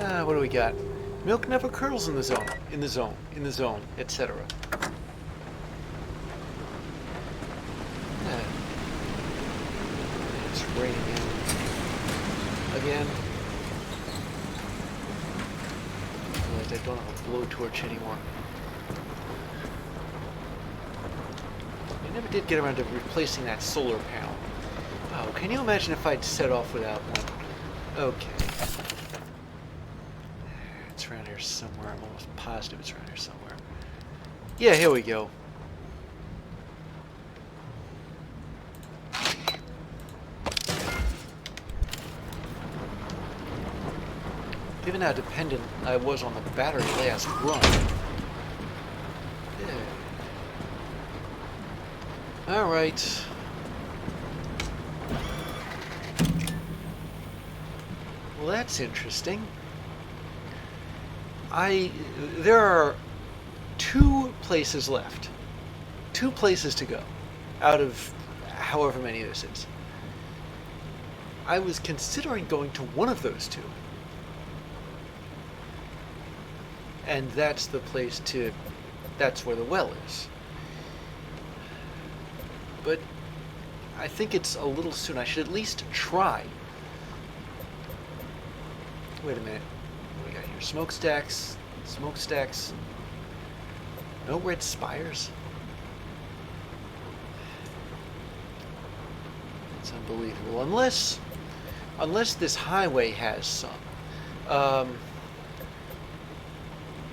What do we got? Milk never curdles in the zone, etc. It's raining again. I realized I don't have a blowtorch anymore. I never did get around to replacing that solar panel. Oh, can you imagine if I'd set off without one? Okay. It's around here somewhere. I'm almost positive it's around here somewhere. Yeah, here we go. Given how dependent I was on the battery last run. Yeah. Alright. Well, that's interesting. There are 2 places left. 2 places to go out of however many this is. I was considering going to one of those 2. And that's the place to... that's where the well is. But I think it's a little soon. I should at least try. Wait a minute. What do we got here? Smokestacks. Smokestacks. No red spires? It's unbelievable. Unless this highway has some.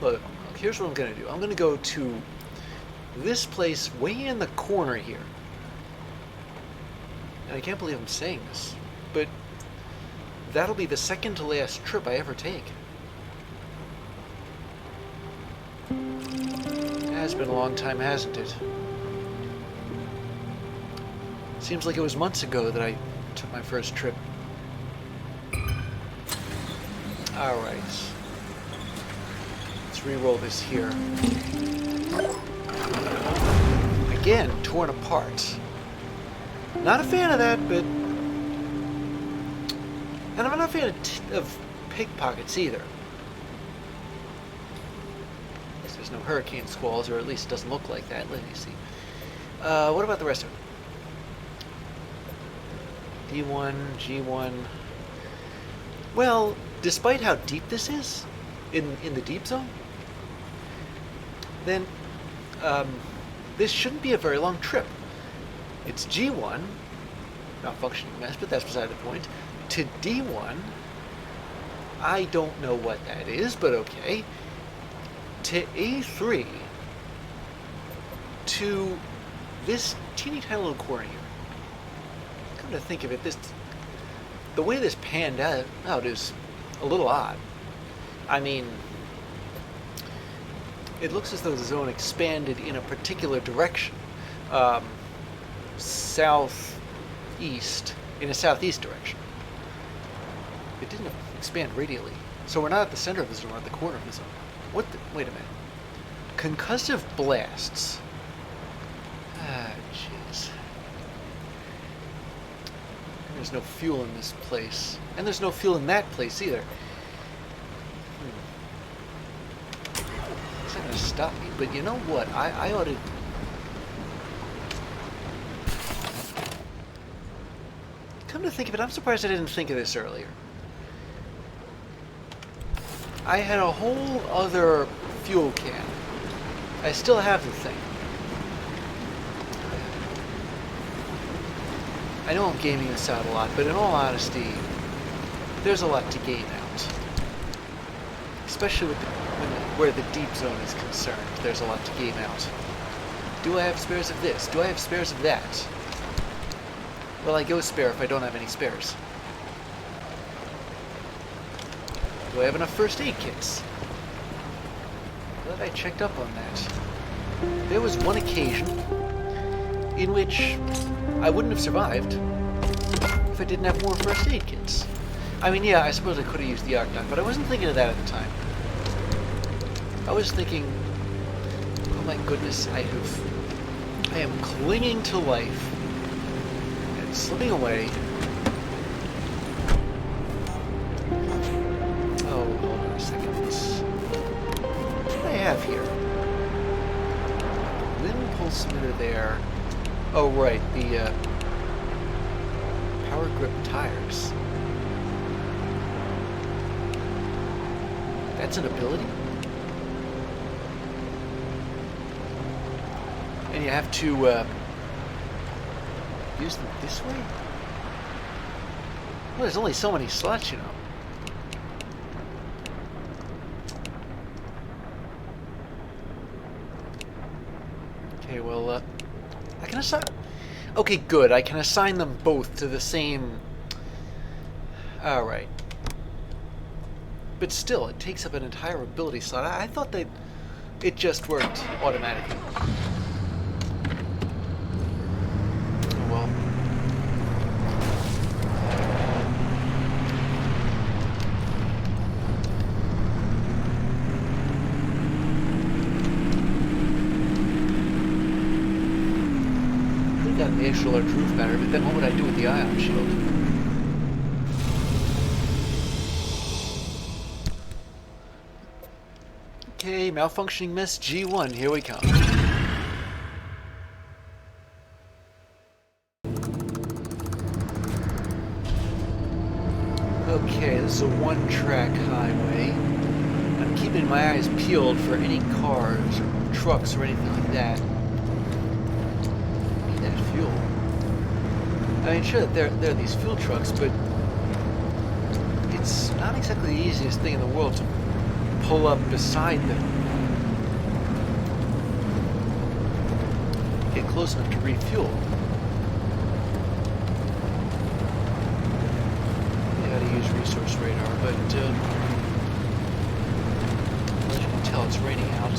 Look, here's what I'm going to do. I'm going to go to this place way in the corner here. And I can't believe I'm saying this, but that'll be the second to last trip I ever take. It has been a long time, hasn't it? Seems like it was months ago that I took my first trip. Alright. Let's re-roll this here. Again, torn apart. Not a fan of that, but... and I'm not a fan of pickpockets either. There's no hurricane squalls, or at least it doesn't look like that. Let me see. What about the rest of it? D1, G1... well, despite how deep this is, in the deep zone, then this shouldn't be a very long trip. It's G1, malfunctioning mess, but that's beside the point, to D1, I don't know what that is, but okay, to A3, to this teeny tiny little corner here. Come to think of it, the way this panned out is a little odd. I mean, it looks as though the zone expanded in a particular direction. Southeast, in a southeast direction. It didn't expand radially. So we're not at the center of the zone, we're at the corner of the zone. What the, wait a minute. Concussive blasts. Ah, jeez. There's no fuel in this place. And there's no fuel in that place either. It's not going to stop me, but you know what? I ought to... come to think of it, I'm surprised I didn't think of this earlier. I had a whole other fuel can. I still have the thing. I know I'm gaming this out a lot, but in all honesty, there's a lot to game out. Especially with where the deep zone is concerned, there's a lot to game out. Do I have spares of this? Do I have spares of that? Well, I go spare if I don't have any spares. Do I have enough first aid kits? Glad I checked up on that. There was one occasion in which I wouldn't have survived if I didn't have more first aid kits. I mean, yeah, I suppose I could have used the arc knife, but I wasn't thinking of that at the time. I was thinking, oh my goodness, I am clinging to life and slipping away. Oh Lord. there? Oh, right, the power grip tires. That's an ability? And you have to use them this way? Well, there's only so many slots, you know. Okay, well, I can assign... Okay, good. I can assign them both to the same... Alright. But still, it takes up an entire ability slot. I thought that it just worked automatically. Oh, well. I got the extra large roof battery, but then what would I do with the ion shield? Okay, malfunctioning mess G1, here we come. Okay, this is a one-track highway. I'm keeping my eyes peeled for any cars or trucks or anything like that. Need that fuel. I mean, sure, there are these fuel trucks, but it's not exactly the easiest thing in the world to pull up beside them. Get close enough to refuel. You gotta use resource radar, but as you can tell, it's raining out.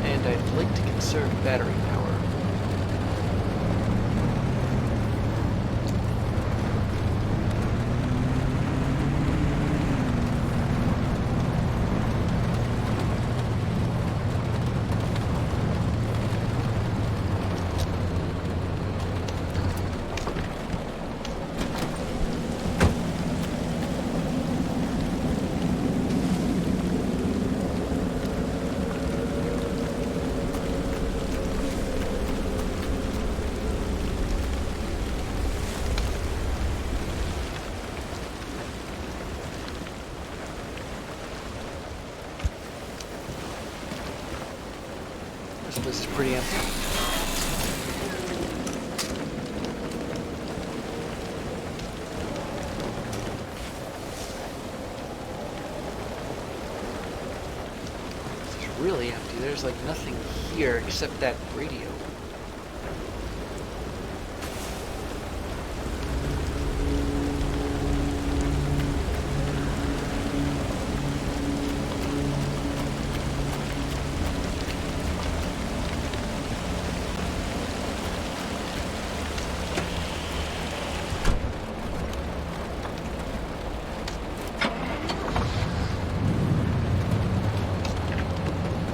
And I'd like to conserve battery power. This place is pretty empty. This is really empty. There's like nothing here except that radio.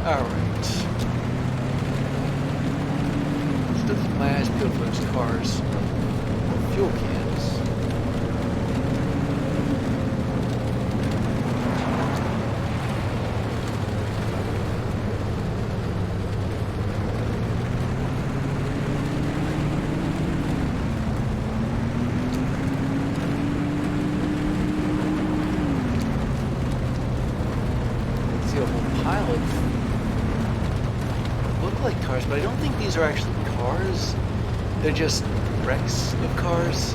Alright. Still keep my eyes peeled for those cars. Fuel cans. See a whole pile of like cars, but I don't think these are actually cars. They're just wrecks of cars.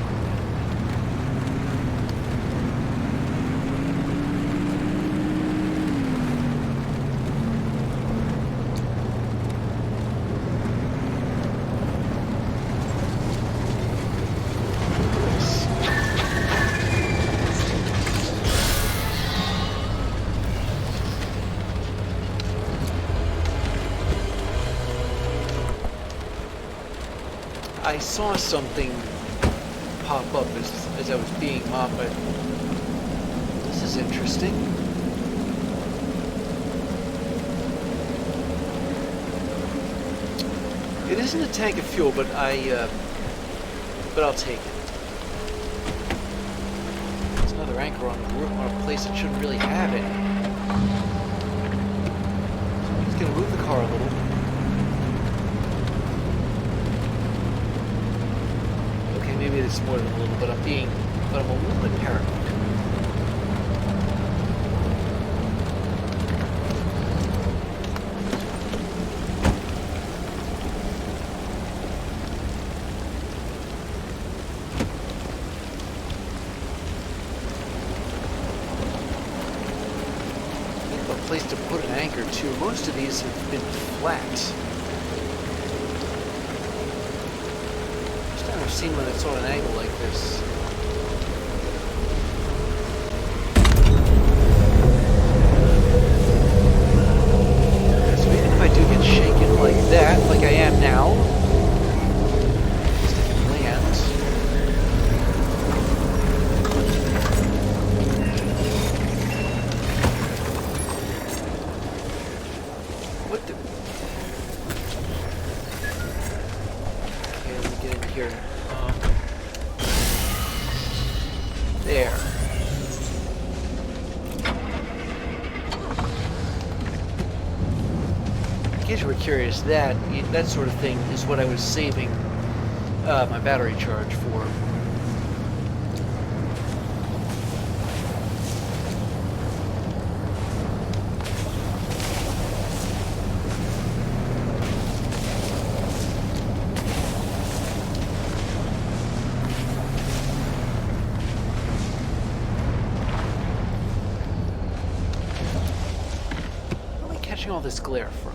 I saw something pop up as I was being mobbed, but this is interesting. It isn't a tank of fuel, but I'll take it. There's another anchor on the roof on a place that shouldn't really have it. Gonna move the car a little. Okay, maybe it's more than a little, but I'm a little bit paranoid. Place to put an anchor to. Most of these have been flat. First time I've seen one that's on an angle like this. So even if I do get shaken like that, like I am now, at least I can land. Here. There. In case you were curious, that sort of thing is what I was saving my battery charge for. All this glare from?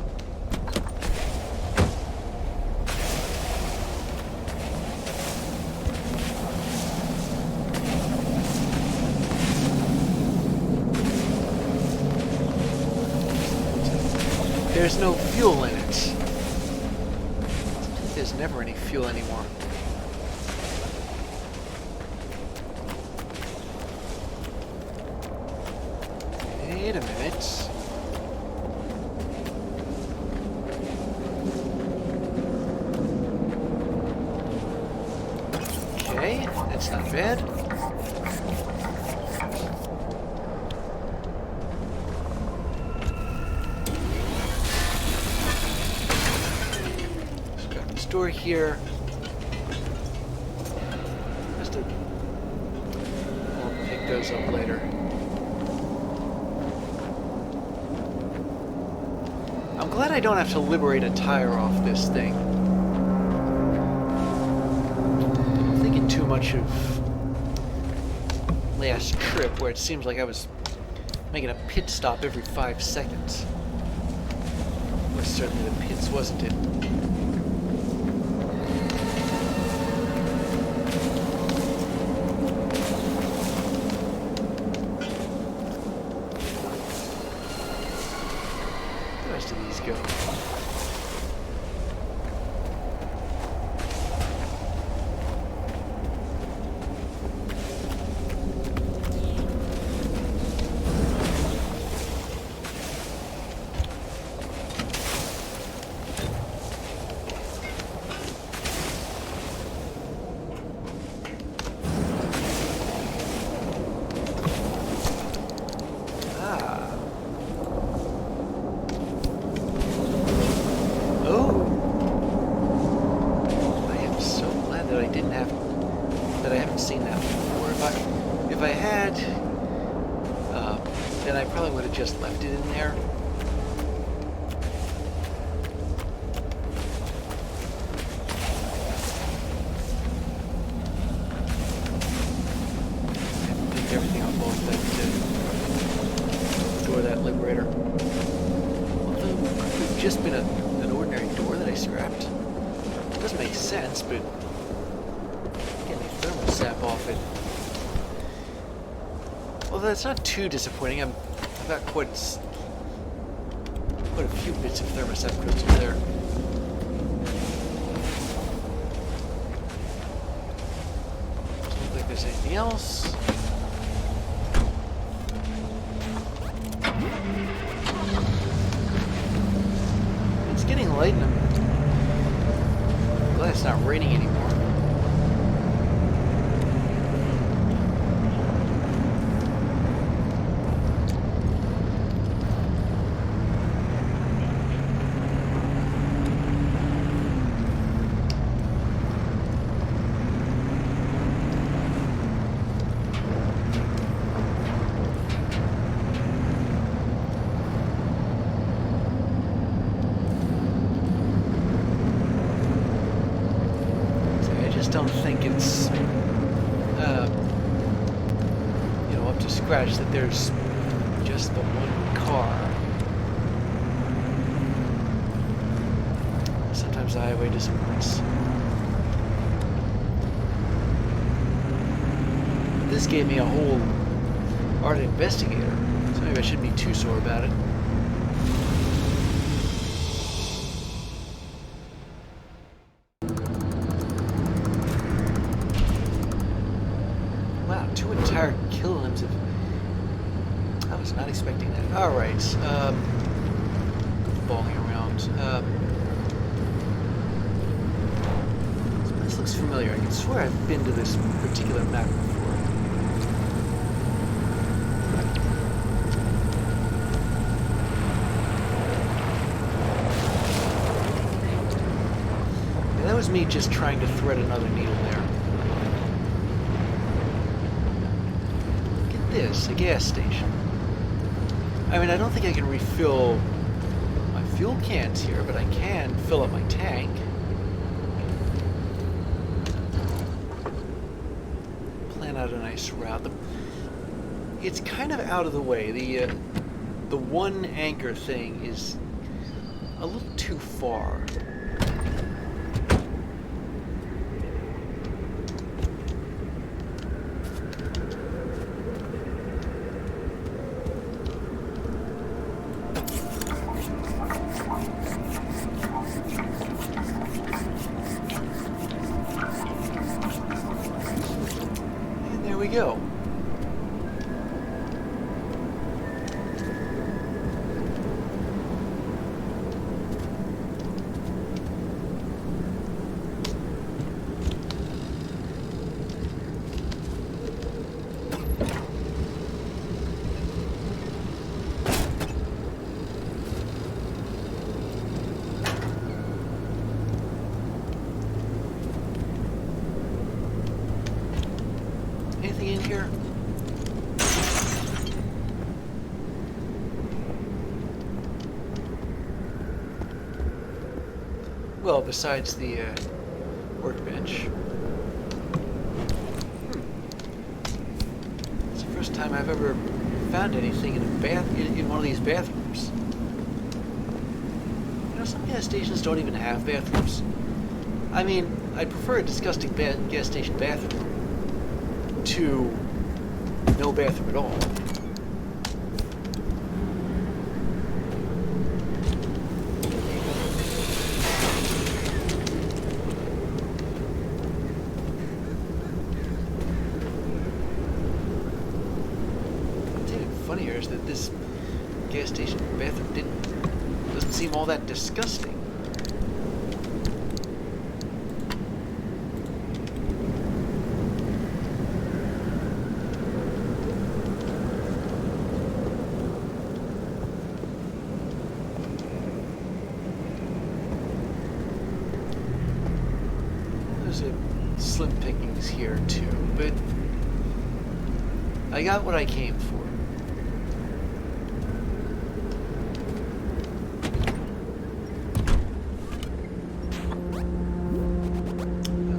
There's no fuel in it. There's never any fuel anymore. Wait a minute. Okay, that's not bad. Just got this door here. Just a... I'll pick those up later. I'm glad I don't have to liberate a tire off this thing. Too much of last trip where it seems like I was making a pit stop every 5 seconds. Or certainly the pits, wasn't it? Where the rest of these go? If I had, then I probably would have just left it in there. Pick everything off both that door, that liberator. Although it could have just been an ordinary door that I scrapped. It doesn't make sense, but getting the thermal sap off it. Although that's not too disappointing. I've got quite a few bits of thermostat crystal there. Doesn't look like there's anything else. It's getting light and I'm glad it's not raining anymore. scratch that there's just the one car. Sometimes the highway disappoints. This gave me a whole art investigator, so maybe I shouldn't be too sore about it. Wow, 2 entire kilograms of... I was not expecting that. Alright, balling around. This place looks familiar. I can swear I've been to this particular map before. That was me just trying to thread another needle there. Look at this, a gas station. I mean, I don't think I can refill my fuel cans here, but I can fill up my tank. Plan out a nice route. It's kind of out of the way. The one anchor thing is a little too far. We go. Anything in here? Well, besides the workbench. It's the first time I've ever found anything in in one of these bathrooms. You know, some gas stations don't even have bathrooms. I mean, I'd prefer a disgusting gas station bathroom to no bathroom at all. What's even funnier is that this gas station bathroom doesn't seem all that disgusting. Slim pickings here too, but I got what I came for.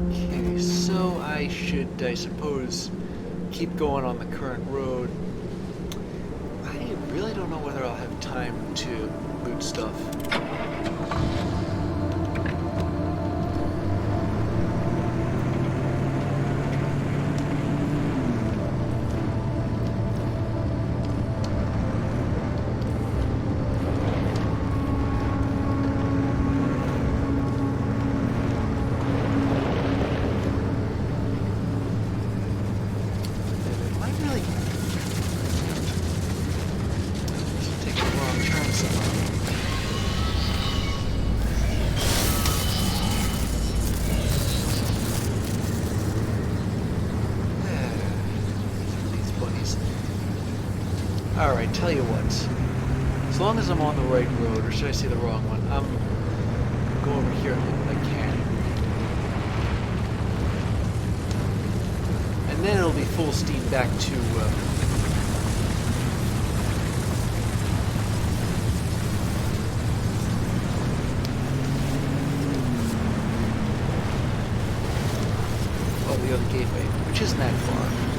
Okay, so I should, I suppose, keep going on the current road. I really don't know whether I'll have time to loot stuff. Alright, tell you what. As long as I'm on the right road, or should I say the wrong one, I'm going to go over here and look what I can. And then it'll be full steam back to... the other gateway, which isn't that far.